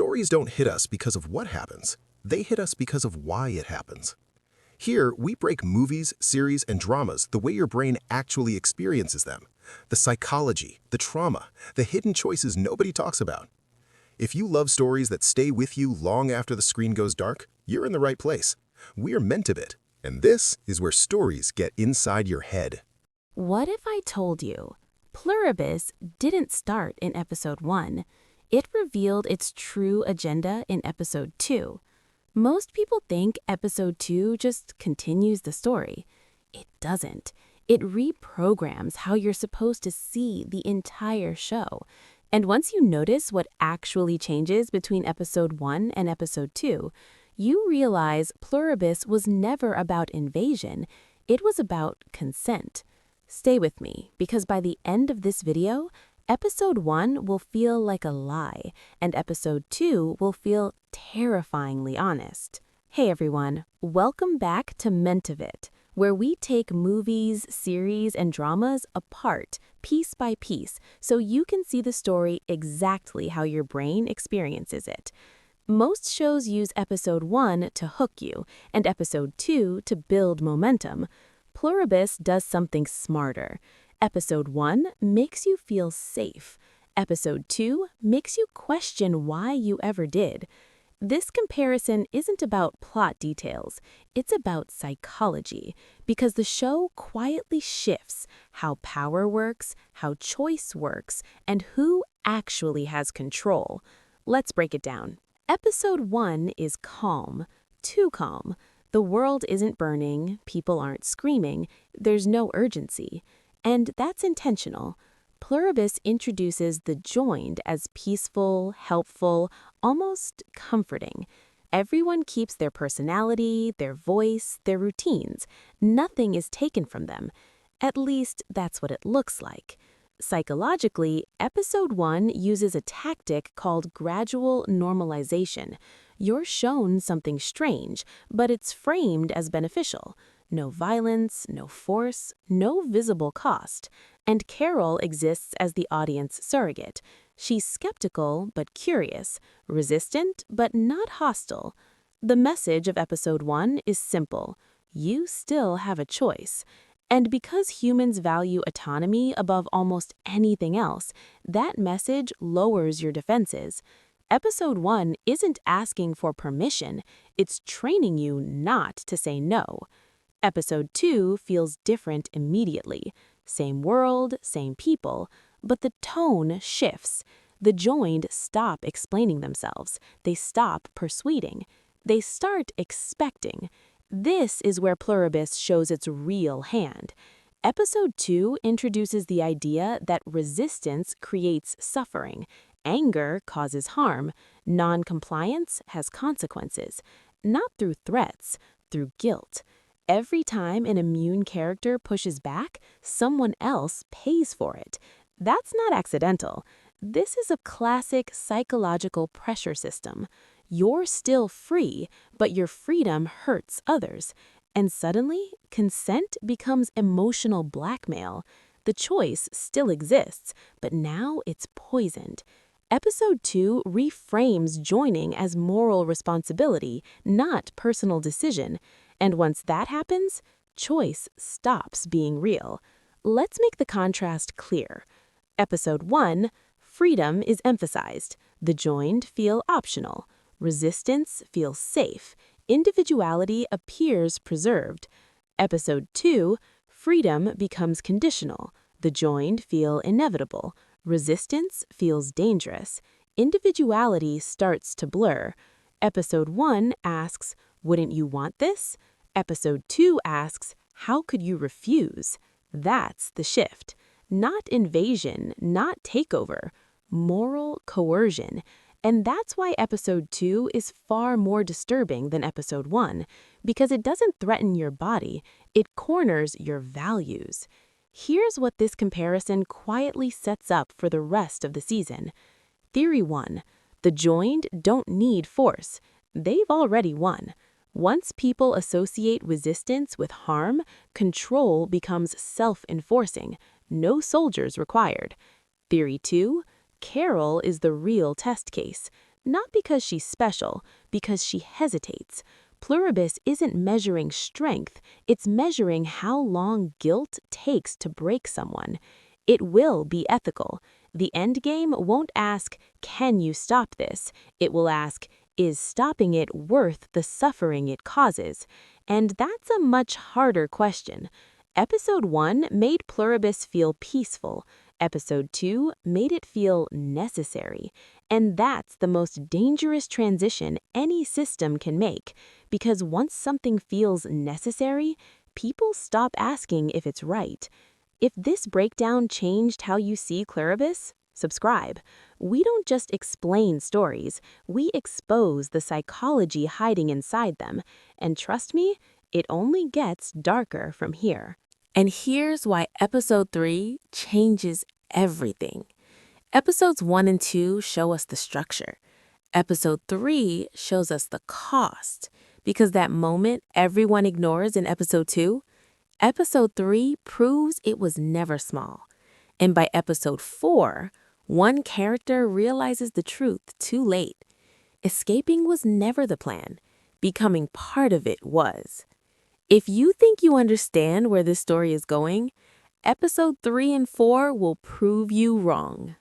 Stories don't hit us because of what happens. They hit us because of why it happens. Here, we break movies, series, and dramas the way your brain actually experiences them. The psychology, the trauma, the hidden choices nobody talks about. If you love stories that stay with you long after the screen goes dark, you're in the right place. We're Mentebit, and this is where stories get inside your head. What if I told you Pluribus didn't start in episode 1? It revealed its true agenda in episode 2. Most people think episode 2 just continues the story. It doesn't. It reprograms how you're supposed to see the entire show. And once you notice what actually changes between episode 1 and episode 2, you realize Pluribus was never about invasion. It was about consent. Stay with me, because by the end of this video, episode 1 will feel like a lie, and episode 2 will feel terrifyingly honest. Hey everyone, welcome back to Mentebit, where we take movies, series, and dramas apart, piece by piece, so you can see the story exactly how your brain experiences it. Most shows use episode 1 to hook you, and episode 2 to build momentum. Pluribus does something smarter. Episode 1 makes you feel safe. Episode 2 makes you question why you ever did. This comparison isn't about plot details, it's about psychology, because the show quietly shifts how power works, how choice works, and who actually has control. Let's break it down. Episode 1 is calm, too calm. The world isn't burning, people aren't screaming, there's no urgency. And that's intentional. Pluribus introduces the joined as peaceful, helpful, almost comforting. Everyone keeps their personality, their voice, their routines. Nothing is taken from them. At least, that's what it looks like. Psychologically, episode 1 uses a tactic called gradual normalization. You're shown something strange, but it's framed as beneficial. No violence, no force, no visible cost. And Carol exists as the audience surrogate. She's skeptical but curious, resistant but not hostile. The message of episode 1 is simple. You still have a choice. And because humans value autonomy above almost anything else, that message lowers your defenses. Episode 1 isn't asking for permission, it's training you not to say no. Episode 2 feels different immediately. Same world, same people, but the tone shifts. The joined stop explaining themselves. They stop persuading. They start expecting. This is where Pluribus shows its real hand. Episode 2 introduces the idea that resistance creates suffering, anger causes harm, non-compliance has consequences, not through threats, through guilt. Every time an immune character pushes back, someone else pays for it. That's not accidental. This is a classic psychological pressure system. You're still free, but your freedom hurts others. And suddenly, consent becomes emotional blackmail. The choice still exists, but now it's poisoned. Episode 2 reframes joining as moral responsibility, not personal decision. And once that happens, choice stops being real. Let's make the contrast clear. Episode 1, freedom is emphasized. The joined feel optional. Resistance feels safe. Individuality appears preserved. Episode 2, freedom becomes conditional. The joined feel inevitable. Resistance feels dangerous. Individuality starts to blur. Episode 1 asks, wouldn't you want this? Episode 2 asks, how could you refuse? That's the shift. Not invasion, not takeover. Moral coercion. And that's why episode 2 is far more disturbing than episode 1, because it doesn't threaten your body, it corners your values. Here's what this comparison quietly sets up for the rest of the season. Theory 1. The joined don't need force. They've already won. Once people associate resistance with harm, control becomes self-enforcing. No soldiers required. Theory 2. Carol is the real test case. Not because she's special, because she hesitates. Pluribus isn't measuring strength, it's measuring how long guilt takes to break someone. It will be ethical. The endgame won't ask, can you stop this? It will ask, is stopping it worth the suffering it causes? And that's a much harder question. Episode 1 made Pluribus feel peaceful. Episode 2 made it feel necessary. And that's the most dangerous transition any system can make, because once something feels necessary, people stop asking if it's right. If this breakdown changed how you see Pluribus, subscribe. We don't just explain stories, we expose the psychology hiding inside them. And trust me, it only gets darker from here. And here's why Episode 3 changes everything. Episodes 1 and 2 show us the structure. Episode 3 shows us the cost. Because that moment everyone ignores in Episode 2, Episode 3 proves it was never small. And by Episode 4, one character realizes the truth too late. Escaping was never the plan. Becoming part of it was. If you think you understand where this story is going, Episode 3 and 4 will prove you wrong.